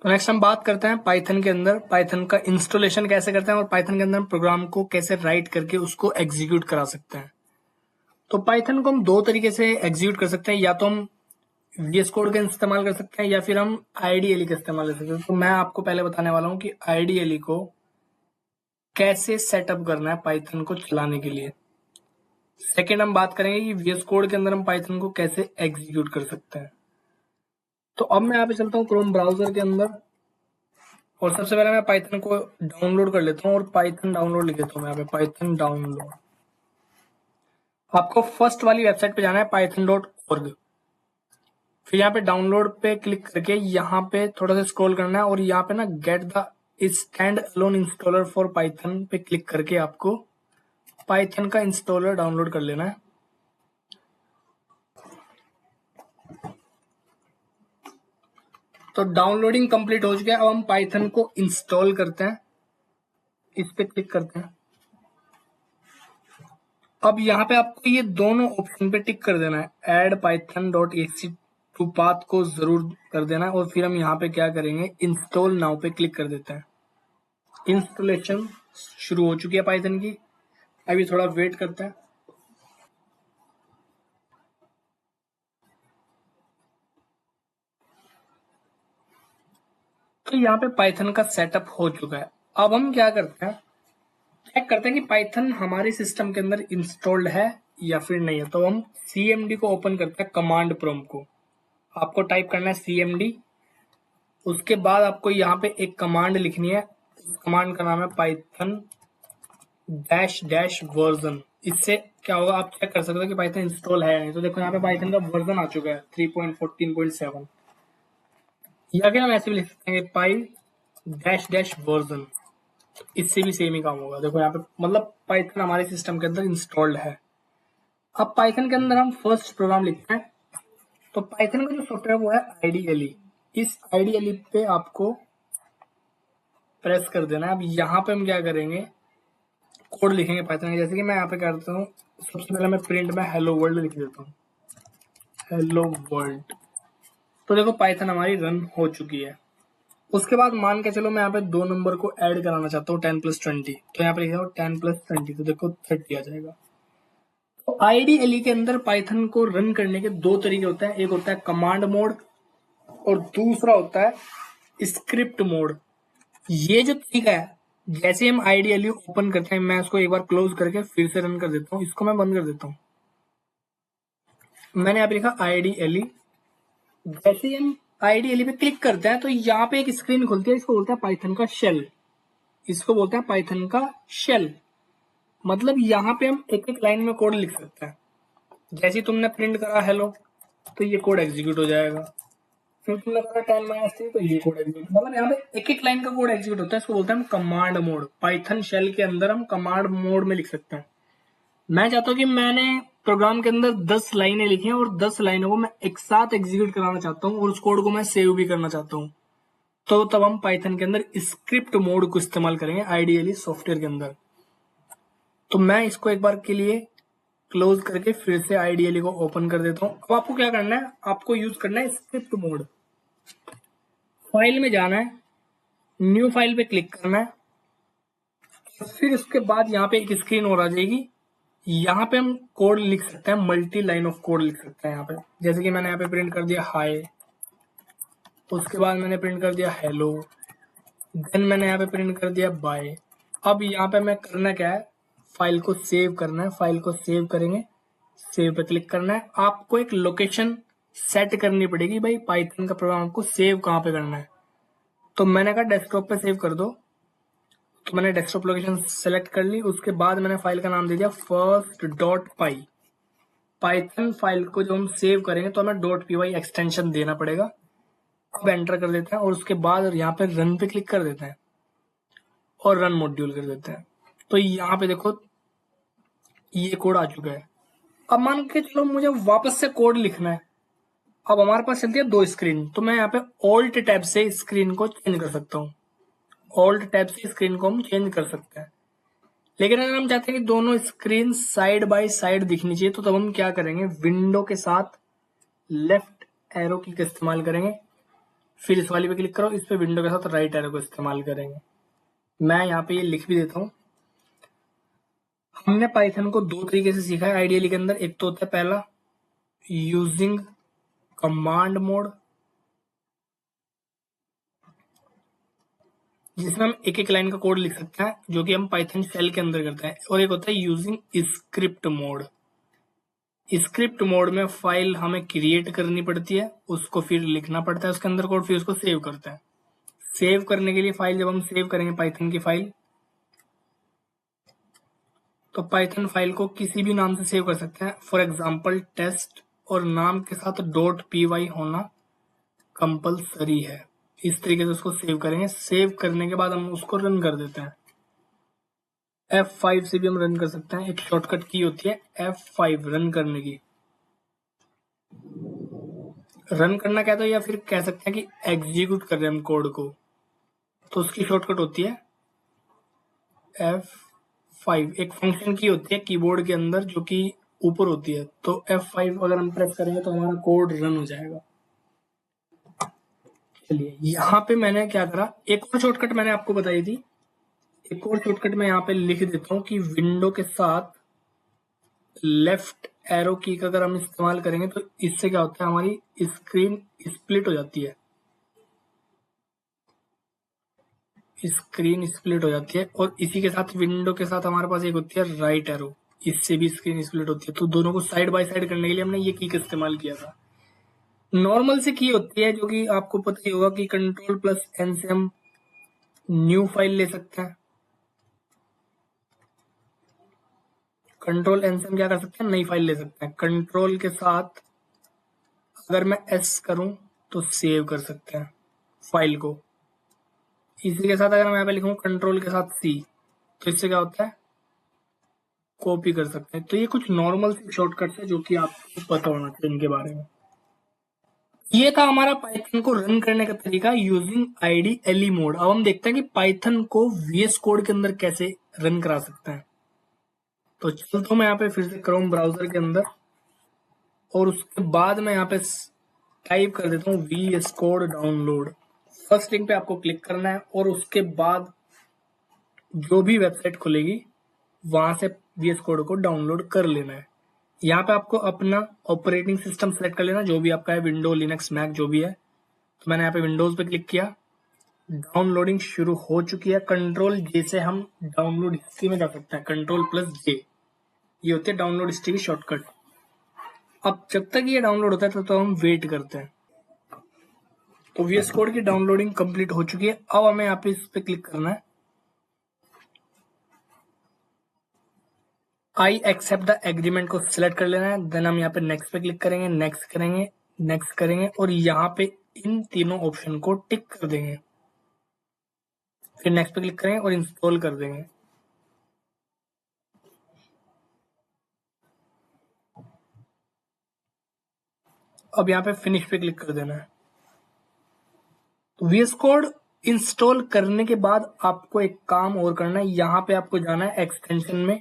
तो नेक्स्ट हम बात करते हैं पाइथन के अंदर पाइथन का इंस्टॉलेशन कैसे करते हैं और पाइथन के अंदर हम प्रोग्राम को कैसे राइट करके उसको एग्जीक्यूट करा सकते हैं। तो पाइथन को हम दो तरीके से एग्जीक्यूट कर सकते हैं, या तो हम VS कोड का इस्तेमाल कर सकते हैं या फिर हम IDLE का इस्तेमाल कर सकते हैं। तो मैं आपको पहले बताने वाला हूं कि IDLE को कैसे सेटअप करना है पाइथन को चलाने के लिए। सेकेंड हम बात करेंगे कि VS कोड के अंदर हम पाइथन को कैसे एग्जीक्यूट कर सकते हैं। तो अब मैं यहाँ पे चलता हूँ क्रोम ब्राउजर के अंदर और सबसे पहले मैं पाइथन को डाउनलोड कर लेता हूँ और पाइथन डाउनलोड लिख देता हूँ यहाँ पे पाइथन डाउनलोड। आपको फर्स्ट वाली वेबसाइट पे जाना है python.org। फिर यहाँ पे डाउनलोड पे क्लिक करके यहाँ पे थोड़ा सा स्क्रॉल करना है और यहाँ पे ना get the stand alone installer for Python पे क्लिक करके आपको पाइथन का इंस्टॉलर डाउनलोड कर लेना है। तो डाउनलोडिंग कंप्लीट हो चुका है। अब हम पाइथन को इंस्टॉल करते हैं, इस पे क्लिक करते हैं। अब यहाँ पे आपको ये दोनों ऑप्शन पे टिक कर देना है, ऐड python.exe टू पाथ को जरूर कर देना है और फिर हम यहाँ पे क्या करेंगे, इंस्टॉल नाउ पे क्लिक कर देते हैं। इंस्टॉलेशन शुरू हो चुकी है पाइथन की, अभी थोड़ा वेट करते हैं। तो यहाँ पे पाइथन का सेटअप हो चुका है। अब हम क्या करते हैं, चेक करते हैं कि पाइथन हमारे सिस्टम के अंदर इंस्टॉल्ड है या फिर नहीं है। तो हम CMD को ओपन करते हैं, कमांड प्रॉम्प्ट को आपको टाइप करना है CMD। उसके बाद आपको यहाँ पे एक कमांड लिखनी है, कमांड का नाम है पाइथन डैश वर्जन। इससे क्या होगा, आप चेक कर सकते हो कि पाइथन इंस्टॉल है या नहीं। तो देखो यहाँ पे पाइथन का वर्जन आ चुका है 3.14.7, या फिर हम ऐसे भी लिख सकते हैं पाई डैश वर्जन, इससे भी सेम ही काम होगा। देखो यहाँ पे मतलब पाइथन हमारे सिस्टम के अंदर इंस्टॉल्ड है। अब पाइथन के अंदर हम फर्स्ट प्रोग्राम लिखते हैं। तो पाइथन का जो सॉफ्टवेयर वो है IDLE। इस IDLE पे आपको प्रेस कर देना है। अब यहाँ पे हम क्या करेंगे, कोड लिखेंगे पाइथन का। जैसे कि मैं यहाँ पे करता हूँ, सबसे पहले मैं प्रिंट में हेलो वर्ल्ड लिख देता हूँ, हेलो वर्ल्ड। तो देखो पाइथन हमारी रन हो चुकी है। उसके बाद मान के चलो मैं यहाँ पे दो नंबर को ऐड कराना चाहता हूँ 10+20। तो यहाँ पे लिखा हूँ 10+20, तो देखो 30 आ जाएगा। तो IDLE के अंदर पाइथन को रन करने के दो तरीके होते हैं, एक होता है कमांड मोड और दूसरा होता है स्क्रिप्ट मोड। ये जो तरीका है, जैसे हम IDLE ओपन करते हैं, मैं इसको एक बार क्लोज करके फिर से रन कर देता हूँ, इसको मैं बंद कर देता हूँ। मैंने यहाँ पे लिखा IDLE। जैसे ही हम IDLE पे क्लिक करते हैं तो यहाँ पे एक स्क्रीन खुलती है, इसको बोलते हैं पाइथन का शेल। इसको बोलते हैं पाइथन का शेल। मतलब यहाँ पे हम एक एक लाइन में कोड लिख सकते हैं। जैसे ही तुमने प्रिंट करा हेलो, तो ये कोड एग्जीक्यूट हो जाएगा। फिर तुमने करा 10-3, तो ये कोड एग्जीक्यूट, मतलब यहाँ पे एक एक लाइन का कोड एग्जीक्यूट होता है। इसको बोलते हैं हम कमांड मोड। पाइथन शेल के अंदर हम कमांड मोड में लिख सकते हैं। मैं चाहता हूँ कि मैंने प्रोग्राम के अंदर 10 लाइनें लिखी हैं और 10 लाइनों को मैं एक साथ एग्जीक्यूट कराना चाहता हूँ और उस कोड को मैं सेव भी करना चाहता हूँ। तो तब हम पाइथन के अंदर स्क्रिप्ट मोड को इस्तेमाल करेंगे IDLE सॉफ्टवेयर के अंदर। तो मैं इसको एक बार के लिए क्लोज करके फिर से IDLE को ओपन कर देता हूँ। अब आपको क्या करना है, आपको यूज करना है स्क्रिप्ट मोड। फाइल में जाना है, न्यू फाइल पे क्लिक करना है, फिर उसके बाद यहाँ पे एक स्क्रीन और आ जाएगी। यहाँ पे हम कोड लिख सकते हैं, मल्टी लाइन ऑफ कोड लिख सकते हैं यहाँ पे। जैसे कि मैंने यहाँ पे प्रिंट कर दिया हाय, उसके बाद मैंने प्रिंट कर दिया हेलो, देन मैंने यहाँ पे प्रिंट कर दिया बाय। अब यहाँ पे मैं करना क्या है, फाइल को सेव करना है। फाइल को सेव करेंगे, सेव पे क्लिक करना है। आपको एक लोकेशन सेट करनी पड़ेगी, भाई पाइथन का प्रोग्राम आपको सेव कहाँ पे करना है। तो मैंने कहा डेस्कटॉप पे सेव कर दो, तो मैंने डेस्कटॉप लोकेशन सेलेक्ट कर ली। उसके बाद मैंने फाइल का नाम दे दिया first.py। पाइथन फाइल को जब हम सेव करेंगे तो हमें .py एक्सटेंशन देना पड़ेगा। अब एंटर कर देते हैं और उसके बाद यहाँ पे रन पे क्लिक कर देते हैं और रन मॉड्यूल कर देते हैं। तो यहाँ पे देखो ये कोड आ चुका है। अब मान के चलो मुझे वापस से कोड लिखना है। अब हमारे पास चलती है दो स्क्रीन, तो मैं यहाँ पे ऑल्ट टैब से स्क्रीन को चेंज कर सकता हूँ। ऑल्ट टैब से स्क्रीन को हम चेंज कर सकते हैं। लेकिन अगर हम चाहते हैं कि दोनों स्क्रीन साइड बाय साइड दिखनी चाहिए, तो तब हम क्या करेंगे, विंडो के साथ लेफ्ट एरो की का इस्तेमाल करेंगे। फिर इस वाली पे क्लिक करो, इस पे विंडो के साथ राइट एरो को इस्तेमाल करेंगे। मैं यहाँ पे ये लिख भी देता हूँ। हमने पाइथन को दो तरीके से सीखा है आइडियली के अंदर। एक तो होता है पहला यूजिंग कमांड मोड, जिसमें हम एक एक लाइन का कोड लिख सकते हैं जो कि हम पाइथन शेल के अंदर करते हैं। और एक होता है using script mode. Script mode में फाइल हमें क्रिएट करनी पड़ती है, उसको फिर लिखना पड़ता है उसके अंदर कोड, फिर उसको सेव करते हैं। सेव करने के लिए फाइल जब हम सेव करेंगे पाइथन की फाइल, तो पाइथन फाइल को किसी भी नाम से सेव कर सकते हैं। फॉर एग्जाम्पल टेस्ट, और नाम के साथ .py होना कंपलसरी है। इस तरीके से उसको सेव करेंगे। सेव करने के बाद हम उसको रन कर देते हैं। F5 से भी हम रन कर सकते हैं। एक शॉर्टकट की होती है F5 रन करने की। रन करना कहते हो या फिर कह सकते हैं कि एग्जीक्यूट कर रहे हैं हम कोड को, तो उसकी शॉर्टकट होती है F5। एक फंक्शन की होती है कीबोर्ड के अंदर जो कि ऊपर होती है, तो F5 अगर हम प्रेस करेंगे तो हमारा कोड रन हो जाएगा। चलिए यहाँ पे मैंने क्या करा, एक और शॉर्टकट मैंने आपको बताई थी। एक और शॉर्टकट मैं यहाँ पे लिख देता हूँ कि विंडो के साथ लेफ्ट एरो की का अगर हम इस्तेमाल करेंगे तो इससे क्या होता है, हमारी स्क्रीन स्प्लिट हो जाती है। स्क्रीन स्प्लिट हो जाती है। और इसी के साथ विंडो के साथ हमारे पास एक होती है राइट एरो, इससे भी स्क्रीन स्प्लिट होती है। तो दोनों को साइड बाय साइड करने के लिए हमने ये की का इस्तेमाल किया था। नॉर्मल से की होती है जो कि आपको पता ही होगा कि Ctrl+N से हम न्यू फाइल ले सकते हैं। Ctrl+N से हम क्या कर सकते हैं, नई फाइल ले सकते हैं। कंट्रोल के साथ अगर मैं S करूं तो सेव कर सकते हैं फाइल को। इसी के साथ अगर मैं यहाँ पे लिखूं कंट्रोल के साथ C, तो इससे क्या होता है, कॉपी कर सकते हैं। तो ये कुछ नॉर्मल से शॉर्टकट्स है जो कि आपको पता होना चाहिए इनके बारे में। ये था हमारा पाइथन को रन करने का तरीका यूजिंग IDLE मोड। अब हम देखते हैं कि पाइथन को VS कोड के अंदर कैसे रन करा सकते हैं। तो चलता हूं मैं यहाँ पे फिर से क्रोम ब्राउजर के अंदर, और उसके बाद मैं यहाँ पे टाइप कर देता हूँ VS code download. First link पे आपको क्लिक करना है और उसके बाद जो भी वेबसाइट खुलेगी वहां से VS कोड को डाउनलोड कर लेना है। यहाँ पे आपको अपना ऑपरेटिंग सिस्टम सेलेक्ट कर लेना, जो भी आपका है, विंडो, लिनक्स, मैक, जो भी है। तो मैंने यहाँ पे विंडोज पे क्लिक किया। डाउनलोडिंग शुरू हो चुकी है। Ctrl+J से हम डाउनलोड हिस्ट्री में जा सकते हैं। Ctrl+J, ये होती है डाउनलोड हिस्ट्री की शॉर्टकट। अब जब तक ये डाउनलोड होता है तो हम वेट करते हैं। तो VS कोड की डाउनलोडिंग कंप्लीट हो चुकी है। अब हमें यहाँ पे इस पे क्लिक करना है। आई एक्सेप्ट द एग्रीमेंट को सिलेक्ट कर लेना है। देन हम यहाँ पे नेक्स्ट पे क्लिक करेंगे, नेक्स्ट करेंगे, नेक्स्ट करेंगे, और यहाँ पे इन तीनों ऑप्शन को टिक कर देंगे। फिर नेक्स्ट पे क्लिक करेंगे और इंस्टॉल कर देंगे। अब यहाँ पे फिनिश पे क्लिक कर देना है। तो VS कोड इंस्टॉल करने के बाद आपको एक काम और करना है। यहाँ पे आपको जाना है एक्सटेंशन में,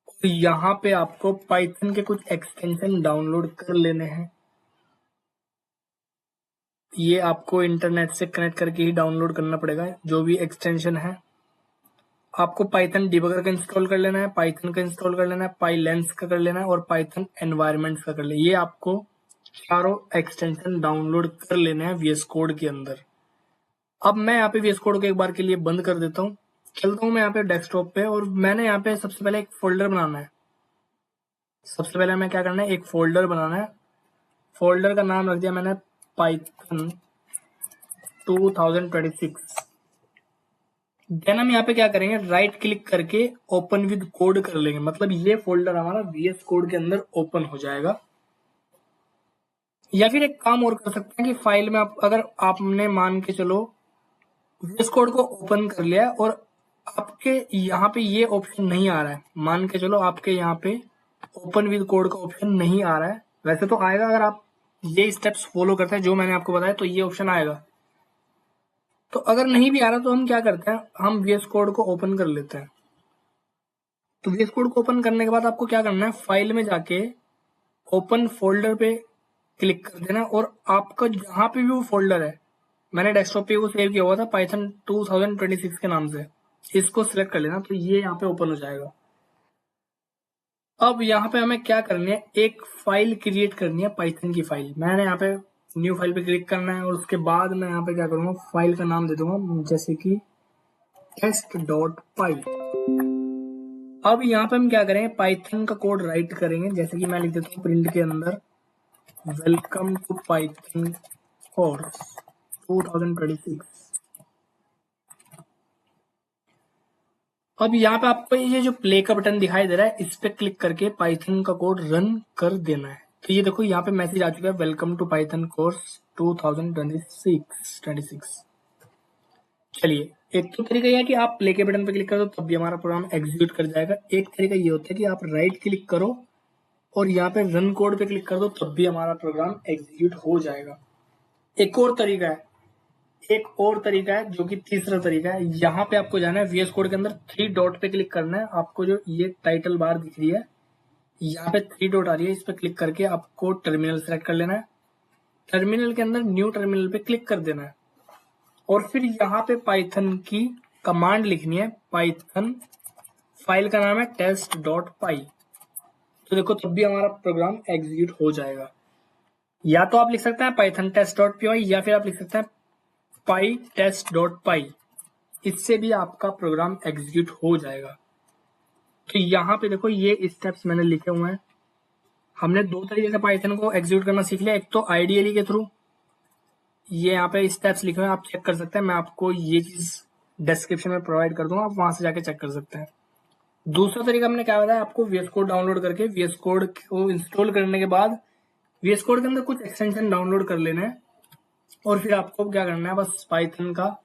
और यहाँ पे आपको पाइथन के कुछ एक्सटेंशन डाउनलोड कर लेने हैं। ये आपको इंटरनेट से कनेक्ट करके ही डाउनलोड करना पड़ेगा जो भी एक्सटेंशन है। आपको पाइथन डिबगर का इंस्टॉल कर लेना है, पाइथन का इंस्टॉल कर लेना है, पाइलेंस का कर लेना है, और पाइथन एनवायरमेंट का कर लेना है। ये आपको चारों एक्सटेंशन डाउनलोड कर लेने हैं VS कोड के अंदर। अब मैं यहाँ पे VS कोड को एक बार के लिए बंद कर देता हूँ। चलता हूँ मैं यहाँ पे डेस्कटॉप पे, और मैंने यहाँ पे सबसे पहले एक फोल्डर बनाना है। सबसे पहले हमें क्या करना है, एक फोल्डर बनाना है। फोल्डर का नाम रख दिया मैंने पाइथन 2026। देन हम यहाँ पे क्या करेंगे, राइट क्लिक करके ओपन विद कोड कर लेंगे। मतलब ये फोल्डर हमारा VS कोड के अंदर ओपन हो जाएगा। या फिर एक काम और कर सकते हैं कि फाइल में अगर आपने मान के चलो VS कोड को ओपन कर लिया और आपके यहाँ पे ये ऑप्शन नहीं आ रहा है, मान के चलो आपके यहाँ पे ओपन विद कोड का ऑप्शन नहीं आ रहा है। वैसे तो आएगा अगर आप ये स्टेप्स फॉलो करते हैं जो मैंने आपको बताया, तो ये ऑप्शन आएगा। तो अगर नहीं भी आ रहा तो हम क्या करते हैं, हम VS कोड को ओपन कर लेते हैं। तो VS कोड को ओपन करने के बाद आपको क्या करना है, फाइल में जाके ओपन फोल्डर पे क्लिक कर देना, और आपका जहां पे भी वो फोल्डर है मैंने डेस्कटॉप पे वो सेव किया हुआ था पाइथन 2026 के नाम से। इसको सिलेक्ट कर लेना तो ये यहाँ पे ओपन हो जाएगा। अब यहाँ पे हमें क्या करनी है, एक फाइल क्रिएट करनी है, पाइथन की फाइल। मैंने यहाँ पे न्यू फाइल पे क्लिक करना है और उसके बाद मैं यहाँ पे क्या करूंगा, फाइल का नाम दे दूंगा जैसे कि test.py। अब यहाँ पे हम क्या करेंगे, पाइथन का कोड राइट करेंगे। जैसे कि मैं लिख देता हूँ प्रिंट के अंदर वेलकम टू पाइथन कोर्स 2026। अब यहाँ पे आपको ये जो प्ले का बटन दिखाई दे रहा है, इस पे क्लिक करके पाइथन का कोड रन कर देना है। तो ये देखो यहाँ पे मैसेज आ चुका है, वेलकम टू पाइथन कोर्स 2026। चलिए, एक तो तरीका यह है कि आप प्ले के बटन पे क्लिक करो तब भी हमारा प्रोग्राम एग्जीक्यूट कर जाएगा। एक तरीका ये होता है कि आप राइट क्लिक करो और यहाँ पे रन कोड पे क्लिक कर दो तब भी हमारा प्रोग्राम एग्जीक्यूट हो जाएगा। एक और तरीका है जो कि तीसरा तरीका है। यहाँ पे आपको जाना है VS कोड के अंदर, 3 डॉट पे क्लिक करना है। आपको जो ये टाइटल बार दिख रही है, यहाँ पे 3 डॉट आ रही है, इस पे क्लिक करके आपको टर्मिनल सेलेक्ट कर लेना है। टर्मिनल के अंदर न्यू टर्मिनल पे क्लिक कर देना है और फिर यहाँ पे पाइथन की कमांड लिखनी है। पाइथन फाइल का नाम है test.py। तो देखो तब भी हमारा प्रोग्राम एग्जीक्यूट हो जाएगा। या तो आप लिख सकते हैं पाइथन test.py या फिर आप लिख सकते हैं pytest.py। इससे भी आपका प्रोग्राम एग्जीक्यूट हो जाएगा। तो यहाँ पे देखो ये स्टेप्स मैंने लिखे हुए हैं। हमने 2 तरीके से पाइथन को एग्जीक्यूट करना सीख लिया। एक तो आईडीएलई के थ्रू, ये यहाँ पे स्टेप्स लिखे हुए हैं, आप चेक कर सकते हैं। मैं आपको ये चीज डिस्क्रिप्शन में प्रोवाइड कर दूंगा, आप वहां से जाके चेक कर सकते हैं। दूसरा तरीका हमने क्या बताया आपको, VS कोड डाउनलोड करके VS कोड को इंस्टॉल करने के बाद VS कोड के अंदर कुछ एक्सटेंशन डाउनलोड कर लेना है और फिर आपको क्या करना है, बस पाइथन का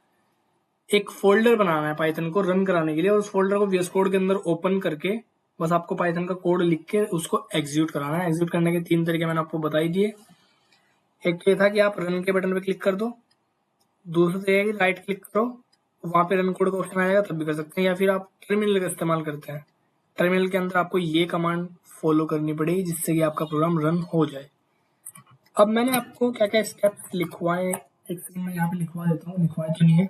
एक फोल्डर बनाना है पाइथन को रन कराने के लिए और उस फोल्डर को VS कोड के अंदर ओपन करके बस आपको पाइथन का कोड लिख के उसको एग्जीक्यूट कराना है। एग्जीक्यूट करने के 3 तरीके मैंने आपको बता ही दिए। एक तो ये था कि आप रन के बटन पे क्लिक कर दो, दूसरा तरीका है कि राइट क्लिक करो, वहां पे रन कोड का ऑप्शन आएगा तब भी कर सकते हैं, या फिर आप टर्मिनल का इस्तेमाल करते हैं। टर्मिनल के अंदर आपको ये कमांड फॉलो करनी पड़ेगी जिससे कि आपका प्रोग्राम रन हो जाए। अब मैंने आपको क्या क्या स्टेप्स लिखवाए, एक सेकंड में यहाँ पे लिखवा देता हूँ, लिखवाए तो नहीं है,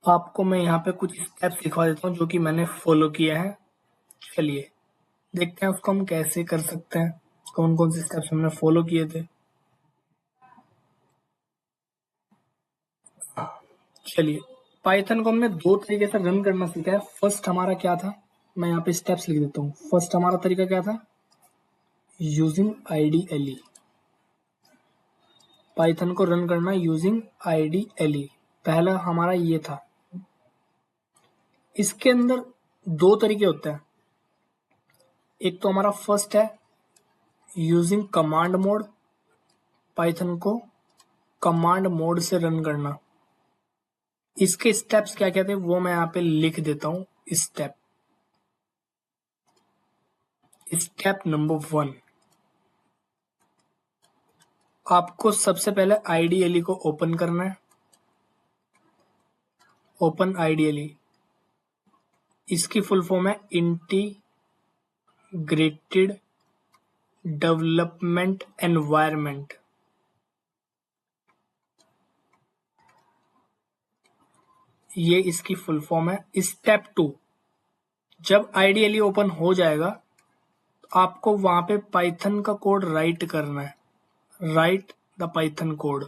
आपको मैं यहाँ पे कुछ स्टेप्स लिखवा देता हूँ जो कि मैंने फॉलो किया है। चलिए देखते हैं उसको हम कैसे कर सकते हैं, कौन कौन से स्टेप्स हमने फॉलो किए थे। चलिए, पाइथन को हमने 2 तरीके से रन करना सीखा है। फर्स्ट हमारा क्या था, मैं यहाँ पे स्टेप्स लिख देता हूँ। फर्स्ट हमारा तरीका क्या था, यूजिंग IDLE। पाइथन को रन करना यूजिंग IDLE, पहला हमारा ये था। इसके अंदर 2 तरीके होते हैं। एक तो हमारा फर्स्ट है यूजिंग कमांड मोड, पाइथन को कमांड मोड से रन करना। इसके स्टेप्स क्या क्या थे वो मैं यहाँ पे लिख देता हूँ। स्टेप नंबर 1, आपको सबसे पहले IDLE को ओपन करना है। ओपन IDLE, इसकी फुल फॉर्म है इंटीग्रेटेड डेवलपमेंट एनवायरनमेंट। ये इसकी फुल फॉर्म है। स्टेप 2, जब IDLE ओपन हो जाएगा तो आपको वहां पे पाइथन का कोड राइट करना है। Right the Python code.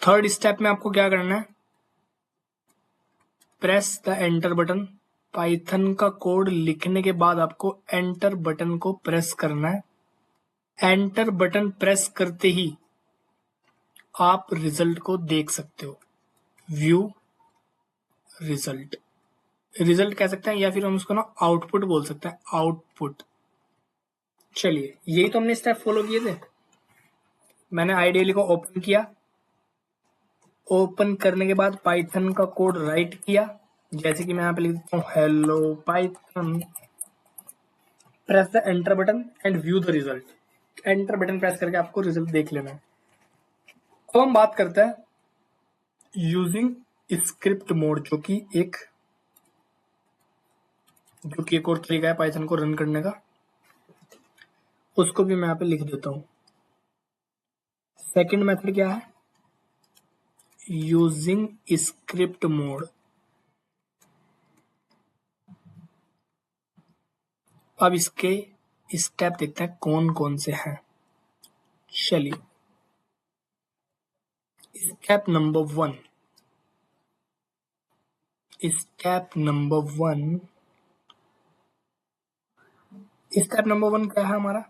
Third step में आपको क्या करना है, press the enter button. Python का कोड लिखने के बाद आपको एंटर बटन को प्रेस करना है। एंटर बटन प्रेस करते ही आप रिजल्ट को देख सकते हो। व्यू रिजल्ट, रिजल्ट कह सकते हैं या फिर हम उसको ना आउटपुट बोल सकते हैं, आउटपुट। चलिए, यही तो हमने स्टेप फॉलो किए थे। मैंने IDLE को ओपन किया, ओपन करने के बाद पाइथन का कोड राइट किया। जैसे कि मैं यहाँ पे लिख देता हूँ hello Python, press the enter button and view the result. Enter button press करके आपको रिजल्ट देख लेना है। अब हम बात करते हैं यूजिंग स्क्रिप्ट मोड, जो कि एक और तरीका है पाइथन को रन करने का। उसको भी मैं यहाँ पे लिख देता हूँ। सेकंड मेथड क्या है, यूजिंग स्क्रिप्ट मोड। अब इसके स्टेप देखते हैं कौन कौन से हैं। चलिए, step number one step number one क्या है हमारा?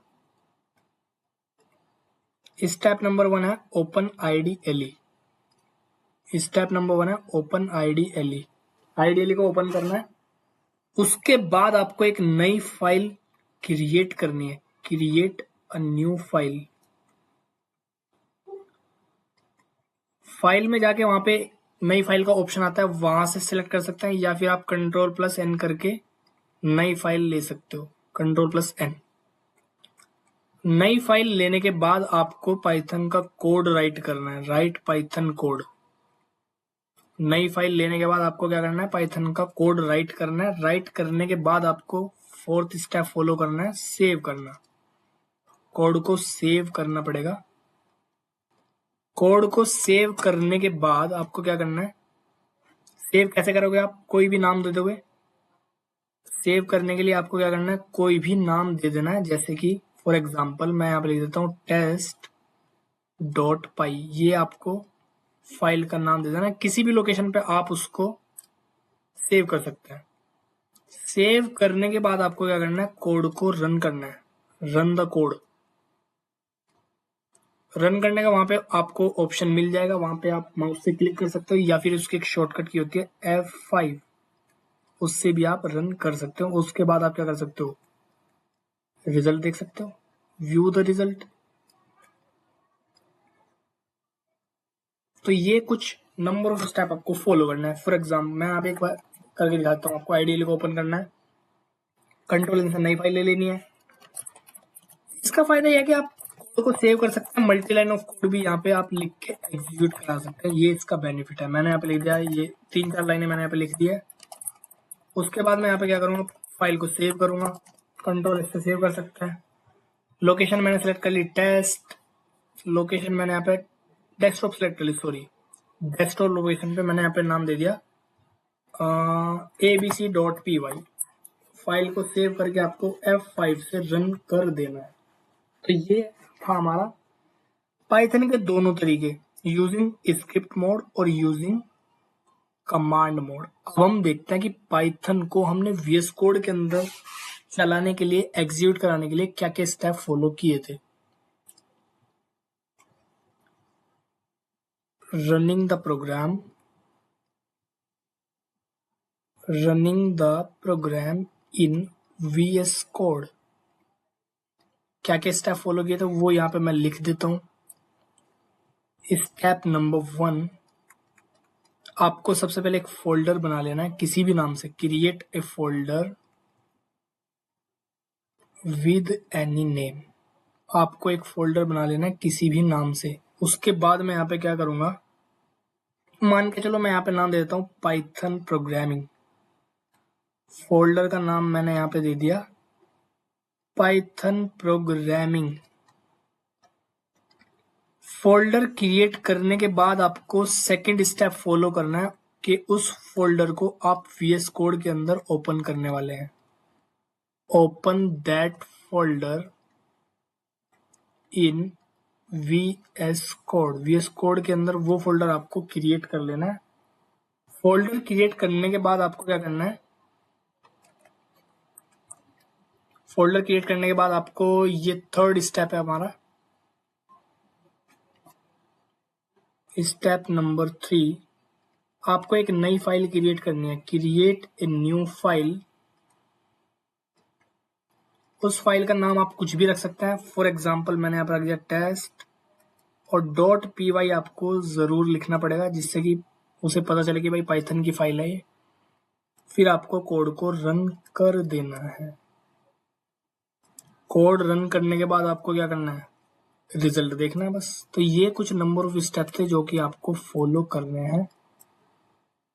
स्टेप नंबर वन है open IDLE। Step number one है ओपन IDLE। IDLE को ओपन करना है। उसके बाद आपको एक नई फाइल क्रिएट करनी है, create a new file. File में जाके वहां पे नई फाइल का ऑप्शन आता है, वहां से सिलेक्ट कर सकते हैं, या फिर आप Ctrl+N करके नई फाइल ले सकते हो। Ctrl+N। नई फाइल लेने के बाद आपको पाइथन का कोड राइट करना है, राइट पाइथन कोड। नई फाइल लेने के बाद आपको क्या करना है, पाइथन का कोड राइट करना है। राइट करने के बाद आपको फोर्थ स्टेप फॉलो करना है, सेव करना। कोड को सेव करना पड़ेगा। कोड को सेव करने के बाद आपको क्या करना है, सेव कैसे करोगे आप, कोई भी नाम दे दोगे। सेव करने के लिए आपको क्या करना है, कोई भी नाम दे देना है। जैसे कि फॉर एग्जांपल मैं यहाँ पे लिख देता हूँ test.py। ये आपको फाइल का नाम दे देना है। किसी भी लोकेशन पे आप उसको सेव कर सकते हैं। सेव करने के बाद आपको क्या करना है, कोड को रन करना है, रन द कोड। रन करने का वहां पे आपको ऑप्शन मिल जाएगा, वहां पे आप माउस से क्लिक कर सकते हो, या फिर उसकी एक शॉर्टकट की होती है F5, उससे भी आप रन कर सकते हो। उसके बाद आप क्या कर सकते हो, रिजल्ट देख सकते हो, व्यू द रिजल्ट। तो ये कुछ नंबर ऑफ स्टेप आपको फॉलो करना है। फॉर एग्जाम्पल मैं आप एक बार करके दिखाता हूँ आपको। IDLE को ओपन करना है, कंट्रोल से नई फाइल ले लेनी है। इसका फायदा यह है कि आप कोड को सेव कर सकते हैं, मल्टी लाइन ऑफ कोड भी यहाँ पे आप लिख के एग्जीक्यूट करा सकते हैं। ये इसका बेनिफिट है। मैंने यहाँ पे लिख दिया, ये 3-4 लाइनें मैंने यहाँ पे लिख दी है। उसके बाद मैं यहाँ पे क्या करूंगा, फाइल को सेव करूंगा। Ctrl से सेव कर सकते हैं। लोकेशन मैंने सेलेक्ट कर ली टेस्ट। लोकेशन मैंने यहाँ पे डेस्कटॉप सेलेक्ट कर ली, सॉरी डेस्कटॉप लोकेशन पे मैंने यहाँ पे नाम दे दिया abc.py। फाइल को सेव करके आपको F5 से रन कर देना है। तो ये था हमारा पाइथन के दोनों तरीके, यूजिंग स्क्रिप्ट मोड और यूजिंग कमांड मोड। अब हम देखते हैं कि पाइथन को हमने VS कोड के अंदर चलाने के लिए, एग्जीक्यूट कराने के लिए क्या क्या स्टेप फॉलो किए थे। Running the program in VS code. क्या क्या स्टेप फॉलो किए थे वो यहाँ पे मैं लिख देता हूँ। स्टेप नंबर 1, आपको सबसे पहले एक फोल्डर बना लेना है किसी भी नाम से, create a folder with any name. आपको एक फोल्डर बना लेना है किसी भी नाम से। उसके बाद मैं यहाँ पे क्या करूंगा, मान के चलो मैं यहाँ पे नाम दे देता हूँ पाइथन प्रोग्रामिंग। फोल्डर का नाम मैंने यहाँ पे दे दिया पाइथन प्रोग्रामिंग। फोल्डर क्रिएट करने के बाद आपको सेकंड स्टेप फॉलो करना है कि उस फोल्डर को आप VS कोड के अंदर ओपन करने वाले हैं। Open that folder in VS code के अंदर वो फोल्डर आपको क्रिएट कर लेना है। फोल्डर क्रिएट करने के बाद आपको क्या करना है, फोल्डर क्रिएट करने के बाद आपको, ये थर्ड स्टेप है हमारा। स्टेप नंबर 3, आपको एक नई फाइल क्रिएट करनी है, क्रिएट ए न्यू फाइल। उस फाइल का नाम आप कुछ भी रख सकते हैं। फॉर एग्जाम्पल मैंने यहाँ पर रख दिया टेस्ट, और .py आपको जरूर लिखना पड़ेगा जिससे कि उसे पता चले कि भाई पाइथन की फाइल है ये। फिर आपको कोड को रन कर देना है। कोड रन करने के बाद आपको क्या करना है, रिजल्ट देखना है बस। तो ये कुछ नंबर ऑफ स्टेप थे जो कि आपको फॉलो करने हैं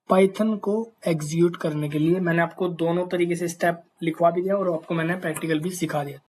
पाइथन को एग्जीक्यूट करने के लिए। मैंने आपको दोनों तरीके से स्टेप लिखवा भी दिया और आपको मैंने प्रैक्टिकल भी सिखा दिया।